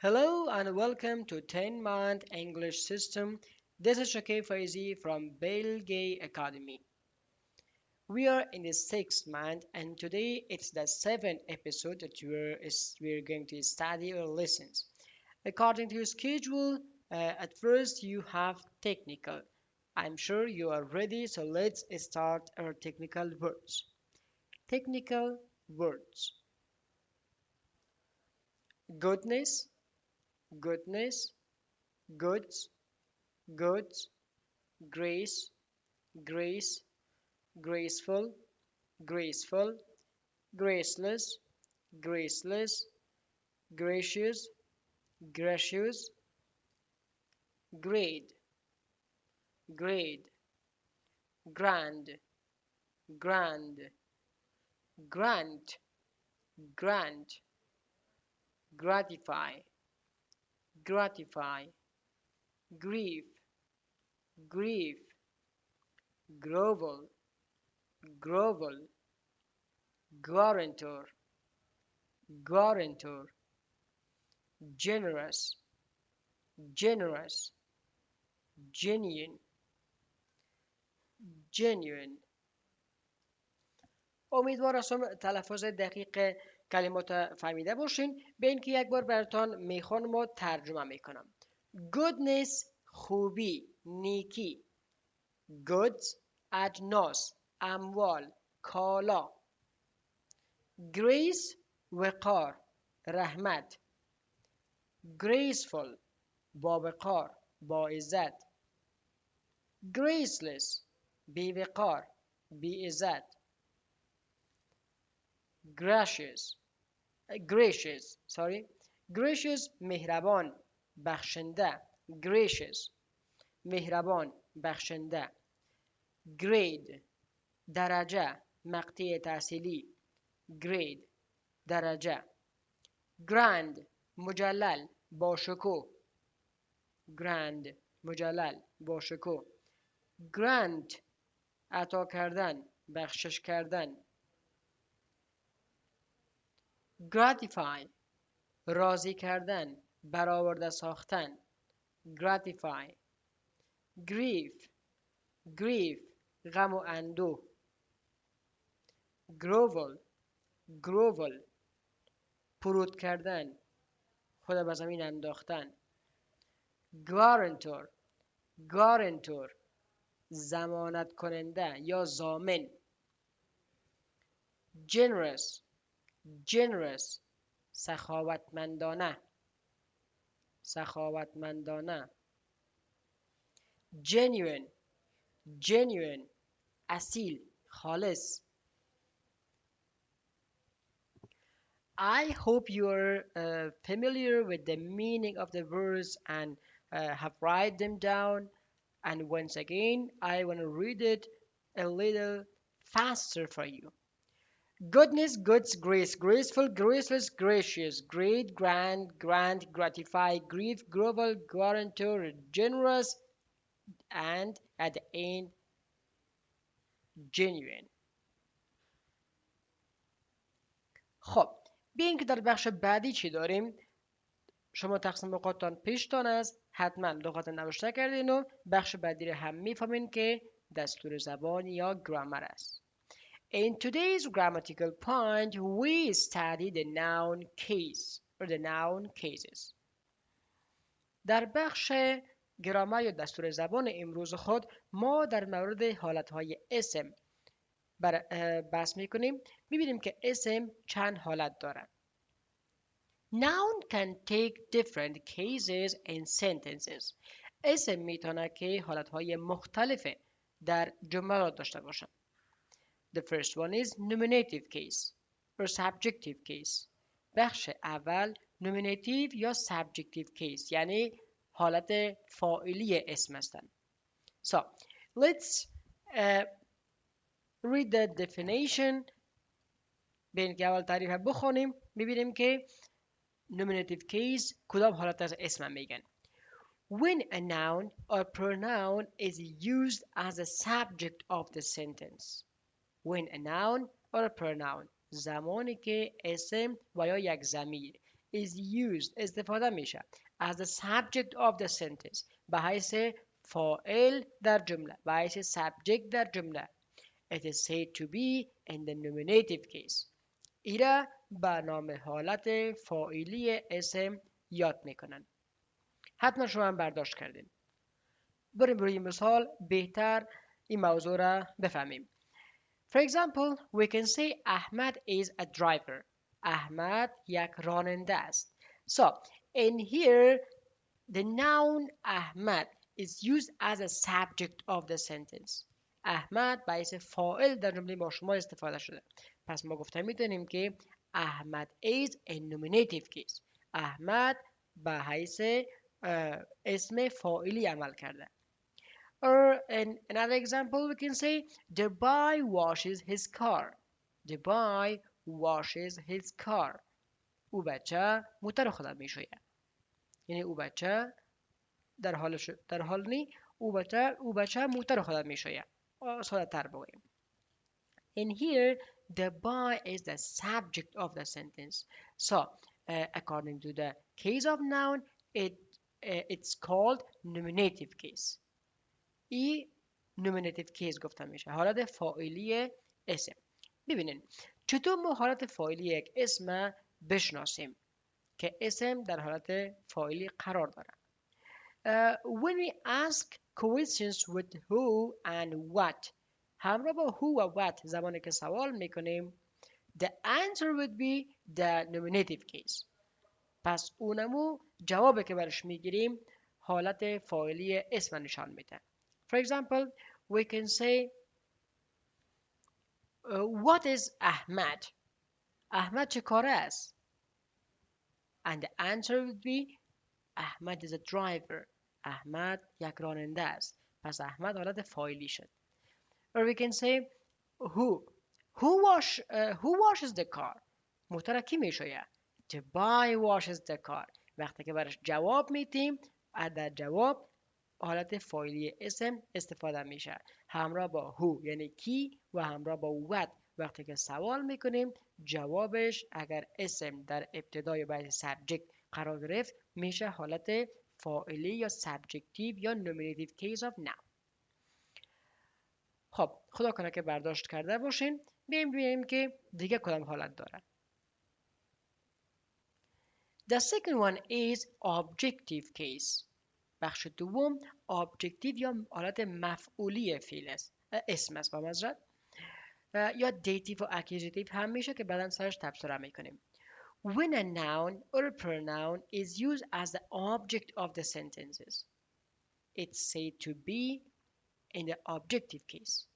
Hello and welcome to 10-month English system. This is Shakir Faizi from Bielgii Academy. We are in the 6th month and today it's the 7th episode that we're going to study our lessons. According to your schedule, at first you have technical. I'm sure you are ready, so let's start our technical words. Technical words. Goodness, goodness, goods, goods, grace, grace, graceful, graceful, graceless, graceless, gracious, gracious, grade, grade, grand, grand, grant, grant, gratify, gratify, grief, grief, grovel, grovel, guarantor, guarantor, generous, generous, genuine, genuine. امیدوار هستم تلفظ دقیق کلمات فهمیده باشین. به اینکه یک بار براتان میخوانم و ترجمه میکنم. goodness خوبی، نیکی. goods اجناس، اموال، کالا. grace وقار، رحمت. graceful با وقار، با عزت. graceless بی وقار، بی عزت. gracious gracious مهربان، بخشنده. gracious مهربان، بخشنده. grade درجه، مقطع تحصیلی. grade درجه. grand مجلل، با شکوه. grand مجلل، با شکوه. grant عطا کردن، بخشش کردن. gratify راضی کردن، برآورده ساختن. gratify. grief grief غم و اندوه. grovel grovel فرود کردن، خود به زمین انداختن. guarantor guarantor ضمانت کننده یا ضامن. generous generous سخاوتمندانه، سخاوتمندانه. genuine genuine اصیل، خالص. I hope you are familiar with the meaning of the words and have write them down. And once again, I want to read it a little faster for you. Goodness, goods, grace, graceful, graceless, gracious, great, grand, grant, gratify, grief, grovel, guarantor, generous, and at the end, genuine. خب بیاین که در بخش بعدی چی داریم. شما تقسیم اوقاتتان پیشتان است، حتما لغات نوشته کردین و بخش بعدی رو هم میفهمین که دستور زبان یا گرامر است. In today's grammatical point, we study the noun case or the noun cases. در بخش گرامر یا دستور زبان امروز خود ما در مورد حالتهای اسم بحث میکنیم. میبینیم که اسم چند حالت دارد. Noun can take different cases in sentences. اسم میتونه که حالتهای مختلف در جملات داشته باشد. The first one is nominative case or subjective case. بخش اول nominative یا subjective case یعنی حالت فاعلی اسم هستند. So let's read the definition. به اینکه اول تعریف بخونیم میبینیم که nominative case کدام حالت از اسم میگن. When a noun or pronoun is used as a subject of the sentence. When a noun or a pronoun زمانی که اسم و یا یک ضمیر is used استفاده میشه as the subject of the sentence به حیث فاعل در جمله به حیث subject در جمله. It is said to be in the nominative case. ایره به نام حالت فاعلی اسم یاد میکنن. حتما شما هم برداشت کردین. بریم روی مثال بهتر این موضوع را بفهمیم. For example, we can say Ahmad is a driver. احمد یک راننده است. So, in here, the noun Ahmad is used as a subject of the sentence. احمد باعث فاعل در جمله با شما استفاده شده. پس ما گفته میتونیم که احمد is a nominative case. احمد به حیث اسم فاعلی عمل کرده. Or in another example, we can say the boy washes his car. The boy washes his car. او بچه موتر خودم میشوید. یعنی او بچه در حال نی او بچه موتر خودم میشوید. ساده تر بگوییم. In here, the boy is the subject of the sentence. So, according to the case of noun, it's called nominative case. ای nominative case گفته میشه. حالت فاعلی اسم. ببینین چطور ما حالت فاعلی یک اسم بشناسیم که اسم در حالت فاعلی قرار داره. When we ask questions with who and what همراه با who و what زمانی که سوال میکنیم the answer would be the nominative case. پس اونمو جوابی که برش میگیریم حالت فاعلی اسم نشان میده. For example, we can say what is Ahmad? احمد چه کاره است؟ And the answer would be Ahmad is a driver. احمد یک راننده است. پس احمد حالت فاعلی شد. Or we can say who washes the car? موتر کی میشوید؟ The boy washes the car. وقتی که برش جواب میدیم در جواب حالت فاعلی اسم استفاده میشه همراه با who یعنی کی و همراه با what وقتی که سوال میکنیم جوابش اگر اسم در ابتدای بعد subject قرار گرفت میشه حالت فاعلی یا subjective یا nominative case of noun. خب خدا کنه که برداشت کرده باشین. بیایم ببینیم که دیگه کدام حالت داره. The second one is objective case. بخش دوم objective یا حالت مفعولی فعل است اسم است با معذرت یا dative و accusative هم میشه که بعداً سرش تبصره میکنیم. When a noun or a pronoun is used as the object of the sentences, it's said to be in the objective case.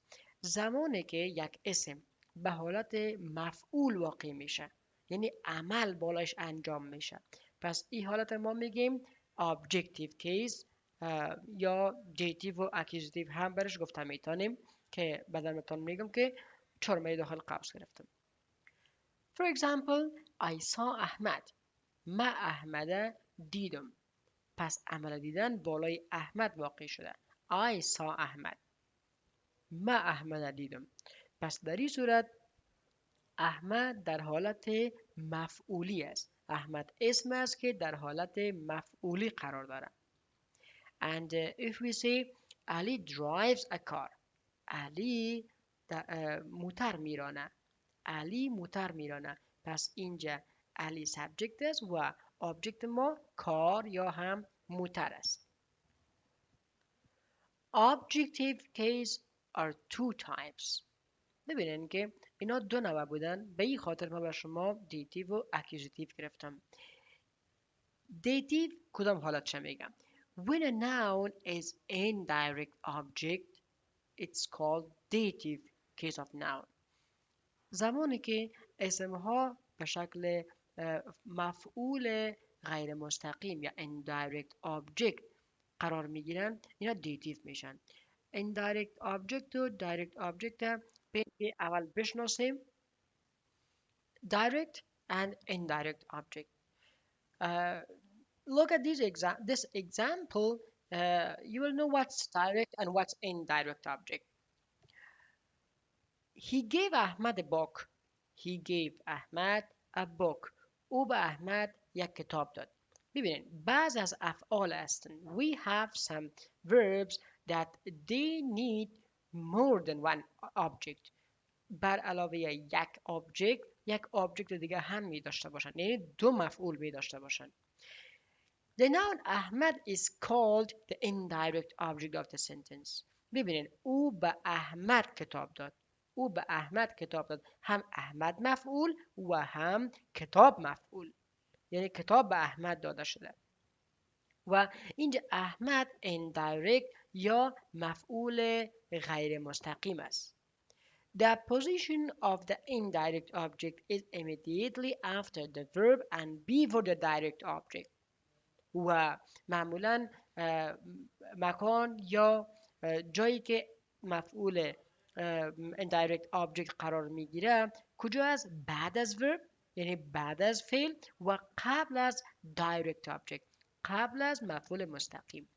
زمانی که یک اسم به حالت مفعول واقع میشه یعنی عمل بالاش انجام میشه پس این حالت ما میگیم objective case یا dative و accusative هم برش گفته میتونیم که بعدا میتونم میگم که چرمه داخل قوس گرفتم. For example, I saw Ahmad. ما احمد دیدم. پس عمل دیدن بالای احمد واقع شده. I saw Ahmad. ما احمد دیدم. پس در این صورت احمد در حالت مفعولی است. احمد اسم است که در حالت مفعولی قرار دارد. And if we say Ali drives a car. علی موتر میرانه. علی موتر میرانه. پس اینجا علی سابجکت است و object ما کار یا هم موتر است. Objective case are two types. ببینین که اینا دو نوع بودن به این خاطر ما به شما دیتیو و اکیوزیتیو گرفتم. دیتیو کدام حالتش میگم؟ When a noun is indirect object it's called dative case of noun. زمانی که اسمها به شکل مفعول غیر مستقیم یا indirect object قرار میگیرن اینا دیتیو میشن. indirect object و direct object به اول بشناسیم. Direct and indirect object. Look at this example. You will know what's direct and what's indirect object. He gave Ahmad a book. He gave Ahmad a book. او به احمد یک کتاب داد. ببینید بعض از افعال هستن. We have some verbs that they need more than one object. بر علاوه یک آبجکت دیگه هم می داشته باشن، یعنی دو مفعول می داشته باشن. The noun احمد is called the indirect object of the sentence. ببینید او به احمد کتاب داد. هم احمد مفعول و هم کتاب مفعول، یعنی کتاب به احمد داده شده. و اینجا احمد indirect یا مفعول غیر مستقیم است. The position of the indirect object is immediately after the verb and before the direct object. و معمولا مکان یا جایی که مفعول indirect object قرار میگیره کجا است؟ بعد از verb، یعنی بعد از فعل و قبل از direct object، قبل از مفعول مستقیم.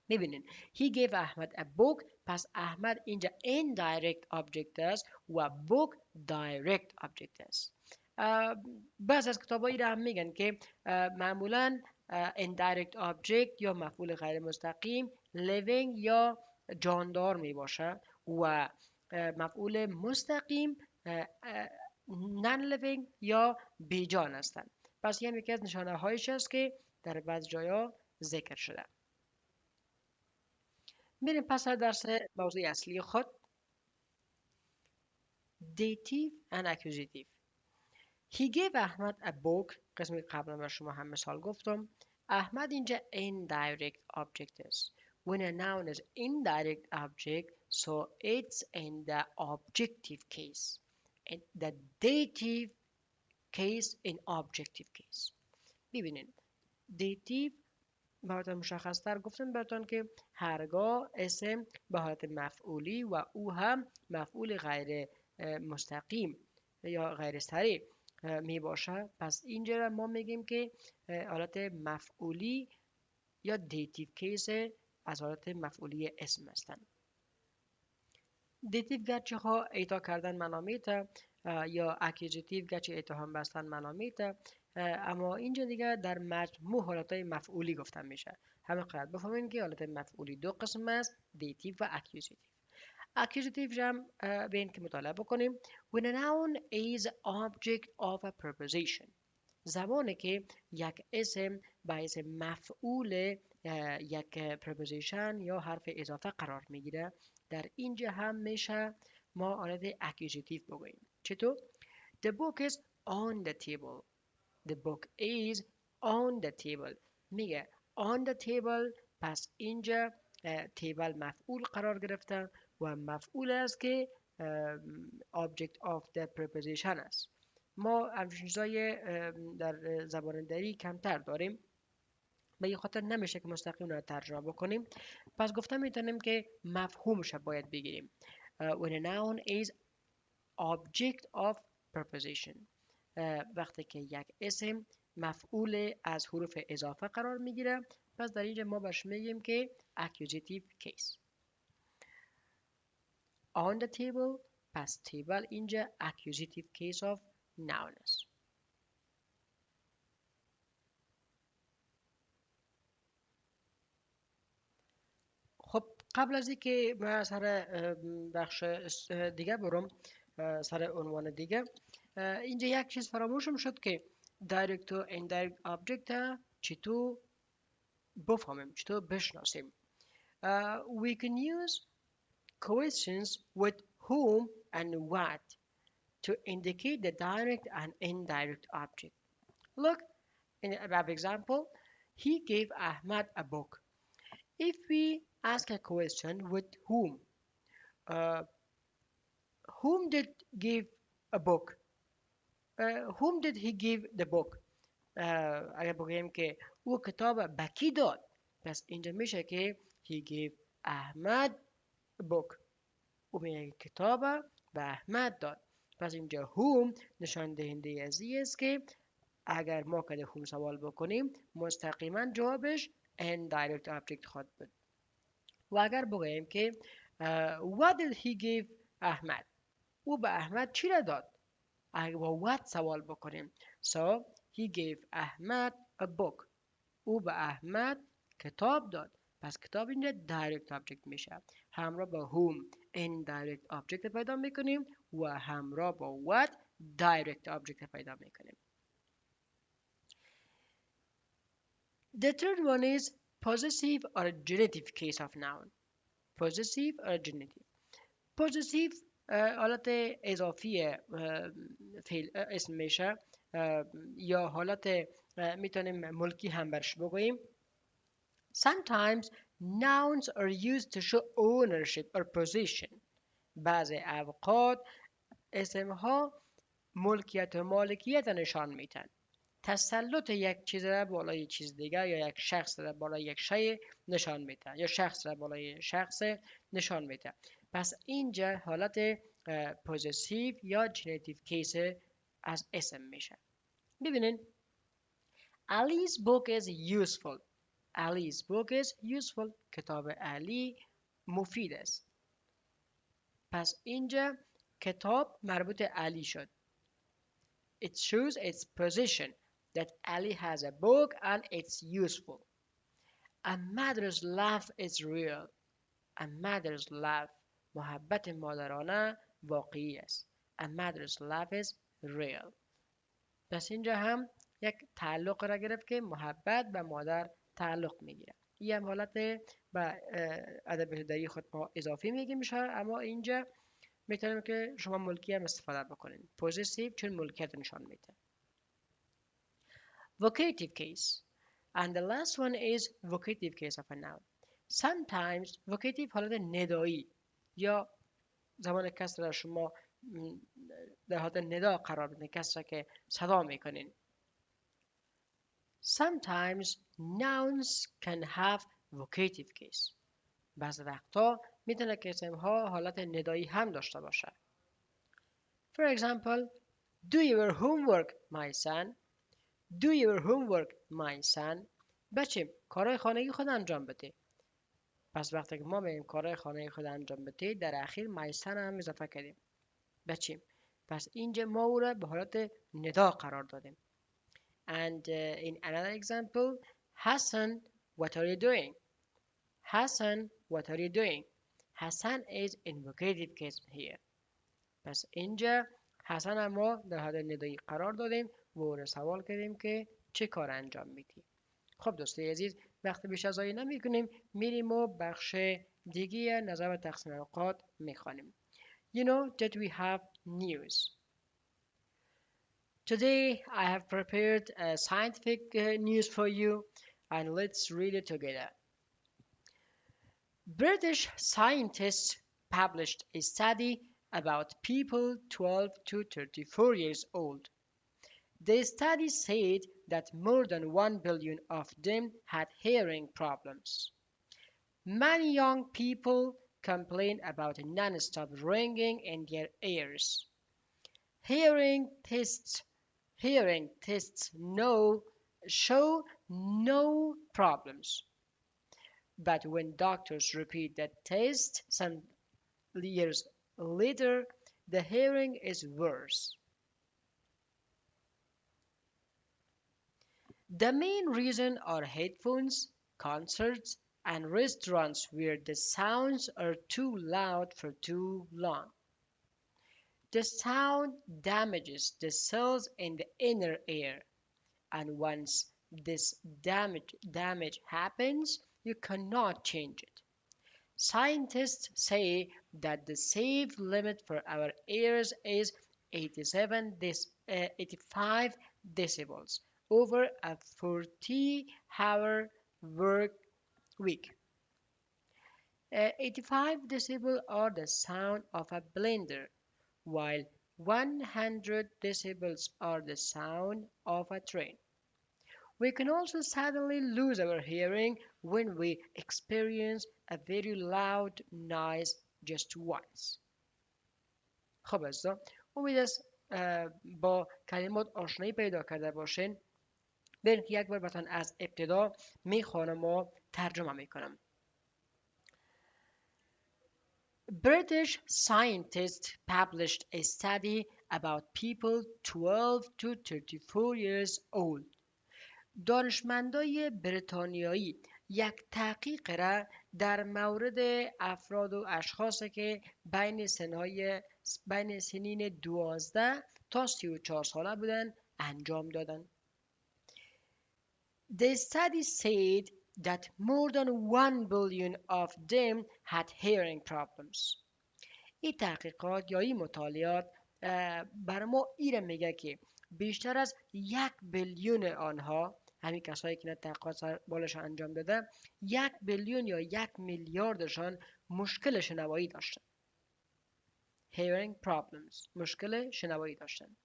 میبینین he gave احمد a book، پس احمد اینجا indirect object است و book direct object است. بعض از کتابایی را هم میگن که معمولا indirect object یا مفعول غیر مستقیم living یا جاندار می باشه و مفعول مستقیم non living یا بیجان هستند. پس این یکی از نشانه هایش است که در بعض جاها ذکر شده. بریم پس درس موضوع اصلی خود، dative and accusative. He gave احمد a book. قسمی قبلا بر شما هم مثال گفتم. احمد اینجا indirect object است. When a noun is indirect object, so it's in the objective case. In the dative case in objective case. ببینید dative براتون مشخص تر گفتم براتون که هرگاه اسم به حالت مفعولی و او هم مفعول غیر مستقیم یا غیر صریح می باشه، پس اینجا ما میگیم که حالت مفعولی یا دیتیو کیس از حالت مفعولی اسم هستند. دیتیو گرچه ها ایتا کردن منامیته یا اکیجیتیو گرچه ایتا هم بستن منامیته، اما اینجا دیگه در مجموع حالتهای مفعولی گفتن میشه. همه قرار بفهمین که حالت مفعولی دو قسم است، دیتیو و اکیوزیتیو. اکیوزیتیو هم به این که مطالعه بکنیم. When a noun is object of a preposition. زمانی که یک اسم باعث مفعول یک preposition یا حرف اضافه قرار میگیره، در اینجا هم میشه ما حالت اکیوزیتیو بگوییم. چطور؟ The book is on the table. The book is on the table. میگه on the table، پس اینجا table مفعول قرار گرفته و مفعول است که object of the preposition است. ما همچین چیزای در زبان دری کمتر داریم، به این خاطر نمیشه که مستقیم را ترجمه بکنیم. پس گفتم میتونیم که مفهومش باید بگیریم. When a noun is object of preposition. وقتی که یک اسم مفعول از حروف اضافه قرار میگیره، پس در اینجا ما بهش میگیم که accusative case. On the table، پس table اینجا accusative case of noun است. خب قبل از اینکه من سر بخش دیگه برم، سر عنوان دیگه، اینجا یک چیز فراموشم شد که direct و indirect object چطور بفهمیم، چطور بشناسیم. We can use questions with whom and what to indicate the direct and indirect object. Look, in the above example, he gave Ahmad a book. If we ask a question with whom did give a book? Whom did he give the book? اگر بگوییم که او کتاب به کی داد، پس اینجا میشه که he gave Ahmad a book. او میگه کتاب به احمد داد. پس اینجا whom نشان دهنده ازی است که اگر ما که whom سوال بکنیم مستقیما جوابش indirect object خواهد بود. و اگر بگوییم که what did he give Ahmad؟ او به احمد چی را داد؟ اگر با what سوال بکنیم، so He gave احمد a book. او به احمد کتاب داد. پس کتاب اینجا دایرکت آبجکت میشه. همراه با whom indirect آبجکت پیدا میکنیم و همراه با what direct آبجکت پیدا میکنیم. The third one is possessive or genitive case of noun. Possessive or genitive. Possessive حالت اضافی فعل اسم میشه یا حالت میتونیم ملکی هم برش بگوییم. Sometimes nouns are used to show ownership or possession. بعضی اوقات اسمها ملکیت و مالکیت نشان میدن. تسلط یک چیز را بالای چیز دیگر یا یک شخص را بالای یک شی نشان میده یا شخص را بالای شخص نشان میده. پس اینجا حالت پوزیسیو یا جنراتیو کیس از اسم میشه. ببینین Ali's book is useful. Ali's book is useful. کتاب علی مفید است. پس اینجا کتاب مربوط علی شد. It shows its position that Ali has a book and it's useful. A mother's love is real. A mother's love محبت مادرانه واقعی است. A mother's love is real. پس اینجا هم یک تعلق را گرفت که محبت به مادر تعلق میگیره. این هم حالت به ادب ابتدایی خود ما اضافی میگیم میشه، اما اینجا میتونیم که شما ملکی هم استفاده بکنید. پوزیسیو چون ملکیت نشان میده. Vocative case. And the last one is vocative case of a noun. Sometimes vocative حالت ندایی یا زمان کس را شما در حالت ندا قرار بدین، کس را که صدا میکنین. Sometimes nouns can have vocative case. بعض وقتا میتونه که اسمها حالت ندایی هم داشته باشه. For example, do your homework my son. Do your homework my son. بچه کارهای خانگی خود انجام بده. پس وقتی که ما بگیم کارهای خانگی خود انجام بده، در اخیر my son هم اضافه کردیم. بچه پس اینجا ما او را به حالت ندا قرار دادیم. And in another example, Hassan, what are you doing? Hassan, what are you doing? Hassan is in vocative case here. پس اینجا حسن هم ما در حالت ندایی قرار دادیم و او را سوال کردیم که چه کار انجام میدی. خب دوستای عزیز، وقتی بیش از آیه نمی کنیم، میریم و بخش دیگه نظر و تقسیم اوقات میخوانیم. You know that we have news. Today I have prepared a scientific news for you and let's read it together. British scientists published a study about people 12 to 34 years old. The study said that more than 1 billion of them had hearing problems. Many young people complain about a non-stop ringing in their ears. Hearing tests show no problems. But when doctors repeat the test some years later, the hearing is worse. The main reason are headphones, concerts, and restaurants where the sounds are too loud for too long. The sound damages the cells in the inner ear, and once this damage happens, you cannot change it. Scientists say that the safe limit for our ears is 85 decibels over a 40-hour work week. 85 decibels are the sound of a blender, while 100 decibels are the sound of a train. We can also suddenly lose our hearing when we experience a very loud noise just once. خب عزیزان، امید است با کلمات آشنایی پیدا کرده باشین. برید که یک بار براتون از ابتدا میخوانم و ترجمه میکنم. British scientists published a study about people 12 to 34 years old. دانشمندای بریتانیایی یک تحقیق را در مورد افراد و اشخاصی که بین سنین 12 تا 34 ساله بودند انجام دادند. The study said that more than 1 billion of them had hearing problems. این تحقیقات یا این مطالعات بر ما ایره میگه که بیشتر از 1 بیلیون آنها، همین کسایی که تحقیقات بالش انجام داده، 1 بیلیون یا 1 میلیاردشان مشکل شنوایی داشتن. Hearing problems، مشکل شنوایی داشتن.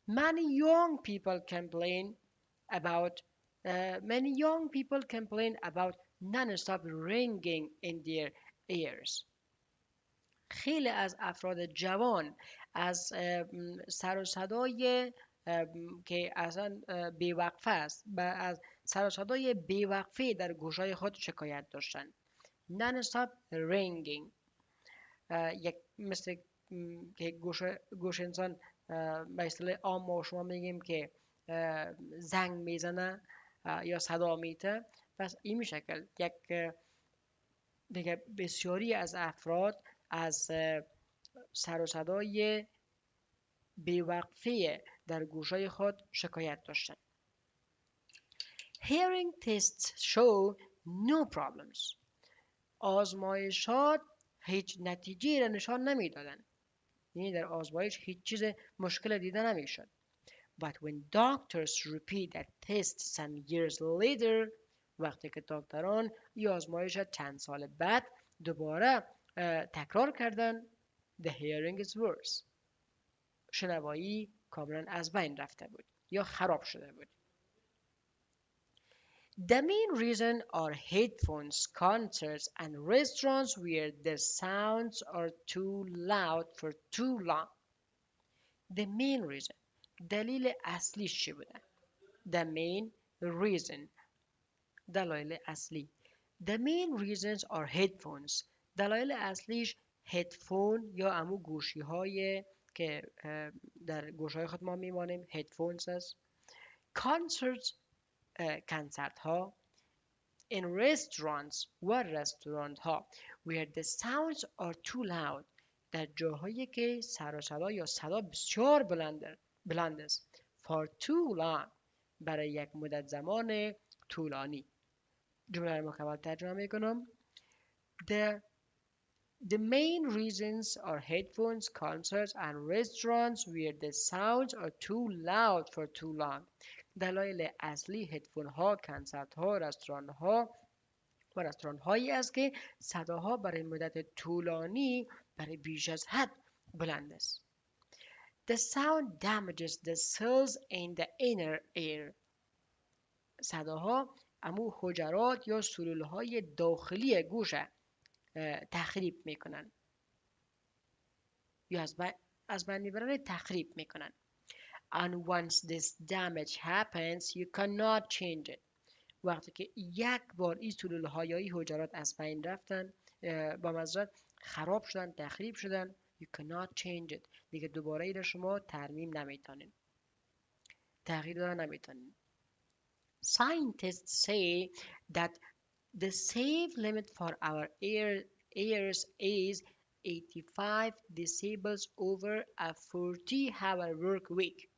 Many young people complain about non-stop ringing in their ears. خیلی از افراد جوان از سر و صدای که اصلا بیوقفه است و از سر و صدای بیوقفه در گوشهای خود شکایت داشتن. non-stop ringing، یک مثل که گوش انسان به اصطلاح عام ما شما میگیم که زنگ میزنه یا صدا میته، پس این شکل یک دیگه بسیاری از افراد از سر و صدای بیوقفه در گوشهای خود شکایت داشتند. Hearing tests show no problems. آزمایشات هیچ نتیجه را نشان نمیدادند. یعنی در آزمایش هیچ چیز مشکل دیده نمیشد. But when doctors repeat that test some years later، وقتی که دکتران این آزمایش چند سال بعد دوباره تکرار کردن، the hearing is worse. شنوایی کاملا از بین رفته بود یا خراب شده بود. The main reason are headphones, concerts and restaurants where the sounds are too loud for too long. The main reason، دلیل اصلیش چی بوده؟ The main reason، دلایل اصلی. The main reasons are headphones. دلایل اصلیش هدفون یا امو گوشی های که در گوش های خود ما میمانیم، هدفونز است. Concerts، کنسرت ها. In restaurants و رستوران ها where the sounds are too loud، در جاهایی که سر و صدا یا صدا بسیار بلند است. For too long، برای یک مدت زمان طولانی. جمله رو مکمل ترجمه میکنم. The main reasons are headphones, concerts and restaurants where the sounds are too loud for too long. دلایل اصلی هدفون ها، کنسرت ها، رستوران ها و رستوران هایی است که صداها برای مدت طولانی برای بیش از حد بلند است. The sound damages the cells in the inner ear. صداها امو حجرات یا سلول های داخلی گوش تخریب میکنن یا از بین میبرن، تخریب میکنن. And once this damage happens you cannot change it. وقتی که یک بار این سلول های یا این حجرات از بین رفتن، با مزرعت خراب شدن، تخریب شدن، you cannot change it، دیگه دوباره این شما ترمیم نمیتونین، تغییر دادن نمیتونین. Scientists say that the safe limit for our ears is 85 decibels over a 40-hour work week.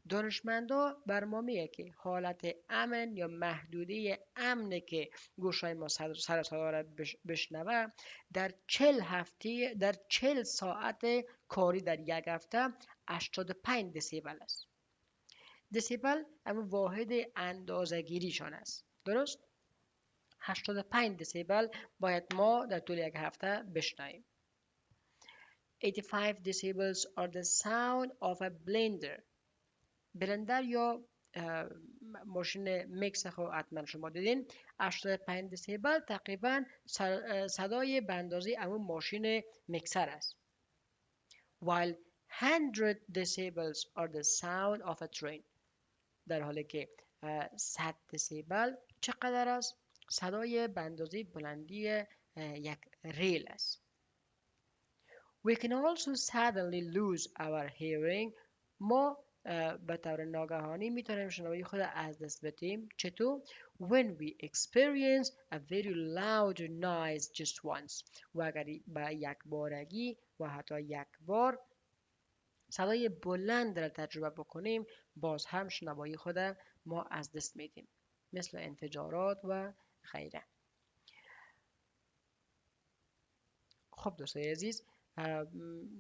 دانشمندا بر ما میگه که حالت امن یا محدوده امنه که گوشای ما سر صدا را بشنوه در 40 ساعت کاری در یک هفته 85 دسیبل است. دسیبل هم واحد اندازه‌گیریشان است. درست؟ 85 دسیبل باید ما در طول یک هفته بشنویم. 85 decibels are the sound of a blender. بلندر یا ماشین میکس خو حتما شما دیدین. 85 دسیبل تقریبا صدای به اندازه همون ماشین میکسر است. While 100 decibels are the sound of a train. در حالی که 100 دسیبل چقدر است؟ صدای به اندازه بلندی یک ریل است. We can also suddenly lose our hearing. ما به طور ناگهانی میتونیم شنوایی خود از دست بدیم. چطور؟ When we experience a very loud noise just once. و اگر به یک بارگی و حتی یک بار صدای بلند را تجربه بکنیم، باز هم شنوایی خود ما از دست میدیم، مثل انفجارات و غیره. خب دوستای عزیز،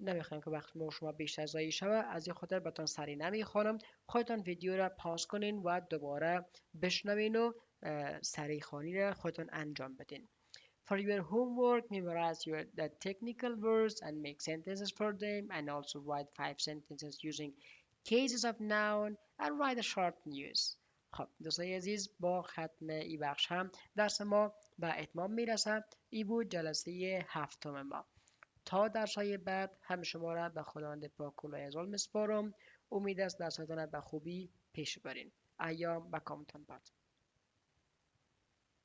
نمیخوایم که وقت ما شما بیشتر ضایع شود، از این خاطر بهتون سری نمیخوانم. خودتان ویدیو را پاس کنین و دوباره بشنوین و سری خوانی را خودتان انجام بدین. For your homework, memorize the technical words and make sentences for them, and also write 5 sentences using cases of noun and write a short news. خب دوستای عزیز، با ختم این بخش هم درس ما به اتمام میرسد. این بود جلسه هفتم ما. تا درس‌های بعد هم شما را به خداوند پاک کلاه ازال میسپارم. امید است درساتان به خوبی پیش برین. ایام به کامتان باد.